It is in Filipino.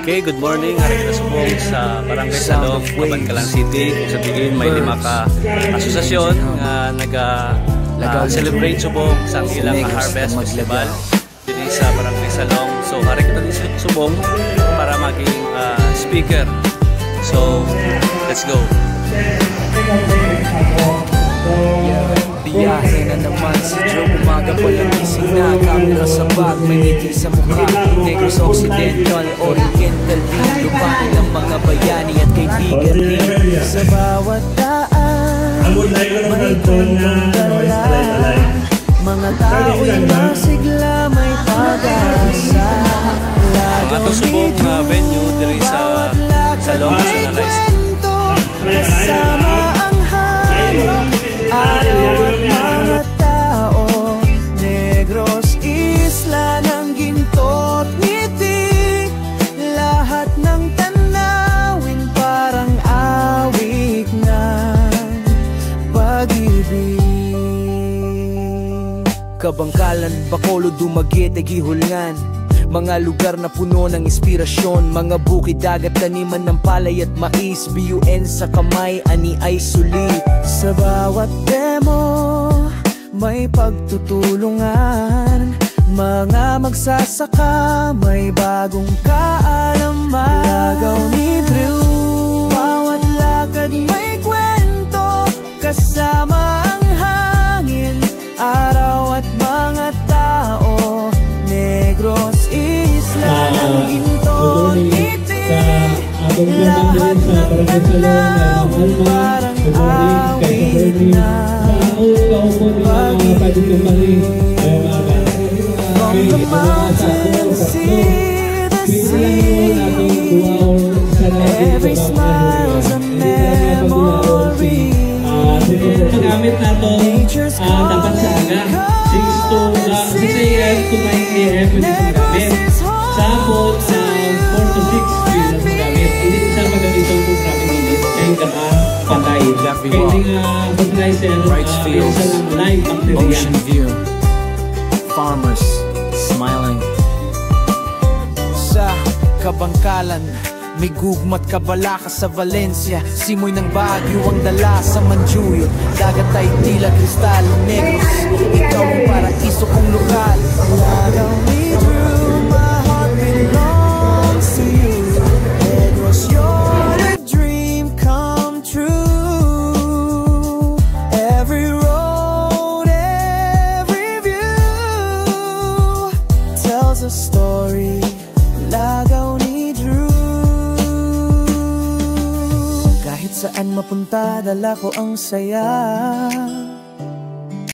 Okay, good morning. Hari kita subong sa Barangay Salong, Cabancalan City. Kung sabihin, may 5 ka asosasyon na nag-celebrate subong sa ilang Harvest Festival dito sa Barangay Salong. So, hari kita subong para maging speaker. So, let's go. Biyahe na naman si Joe, umaga pa lang gising na. Camera sa bag, may ngiti sa mukha. Negros Occidental, Oriental din. Lupain ng mga bayani at kaibigan din. Sa bawat daan, may puntong dala. Mga tao'y masigla, may pag-asa. Mga tusubong venue diri sa Salong Nationalized. Kasama ang hangin, araw at mga tao. Negros Isla ng ginto't ngiti. Lahat ng tanawin parang awit ng pag-ibig. Kabangkalan, Bacolod, Dumaguete, Gihulngan, mga lugar na puno ng inspirasyon. Mga bukid, dagat, taniman ng palay at mais. BUN sa kamay, ani ay sulit. Sa bawat demo, may pagtutulungan. Mga magsasaka, may bagong kaalaman. Lagaw ni Drew, bawat lakad may kwento. Kasama ang hangin, araw at mga tao. Negros Isla ng ginto't ngiti. Lahat ng tanawin parang awit na pag-ibig. From the mountains to the sea, every smile's a memory. Nature's calling, come and see. 6 to 9 AM pwede sa magamit. Sabot, 4 to 6 pwede sa magamit. Hindi sa magagitong programming unit. Ngayon ka patay. Pwede nga fertilizer, Rice fields, ocean view, farmers smiling. Sa Kabangkalan, may gugmat kabalaka sa Valencia. Simoy ng Baguio ang dala sa Manjuyot. Dagat ay tila kristal. Negros, ikaw ang paraiso kong lokal. Lagaw ni Drew, my heart belongs to you. Negros, you're the dream come true. Every road, every view tells a story. Lagaw ni Drew. Kahit saan mapunta, dala ko ang saya.